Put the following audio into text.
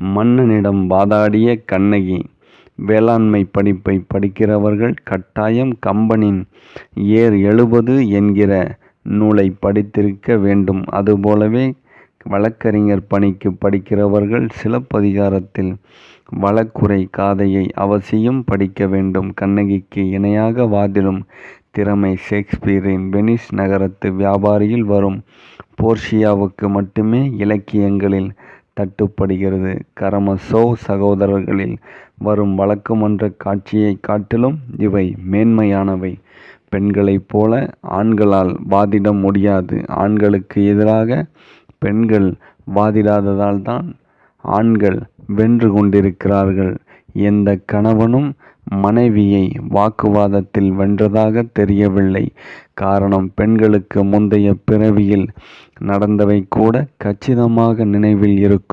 மன்னனிடம் வாதாடிய கண்ணகி. வேளாண்மை படிப்பை படிக்கிறவர்கள் கட்டாயம் கம்பனின் ஏர் 70 என்கிற நூலை படித்திருக்க வேண்டும். அதுபோலவே வழக்கறிஞர் பணிக்கு படிக்கிறவர்கள் சிலப்பதிகாரத்தில் வழக்குரை காதையை அவசியம் படிக்க வேண்டும். கண்ணகிக்கு இணையாக வாதிடும் திறமை ஷேக்ஸ்பியரின் வெனிஸ் நகரத்து வியாபாரியில் வரும் போர்ஷியாவுக்கு மட்டுமே இலக்கியங்களில் தட்டுப்படுகிறது. கரமசோவ் சகோதரர்களில் வரும் வழக்குமன்ற காட்சியை காட்டிலும் இவை மேன்மையானவை. பெண்களைப் போல ஆண்களால் வாதிட முடியாது. ஆண்களுக்கு எதிராக பெண்கள் வாதிடாததால்தான் ஆண்கள் வென்று கொண்டிருக்கிறார்கள். எந்த கணவனும் மனைவியை வாக்குவாதத்தில் வென்றதாக தெரியவில்லை. காரணம், பெண்களுக்கு முந்தைய பிறவியில் நடந்தவை கூட கச்சிதமாக நினைவில் இருக்கும்.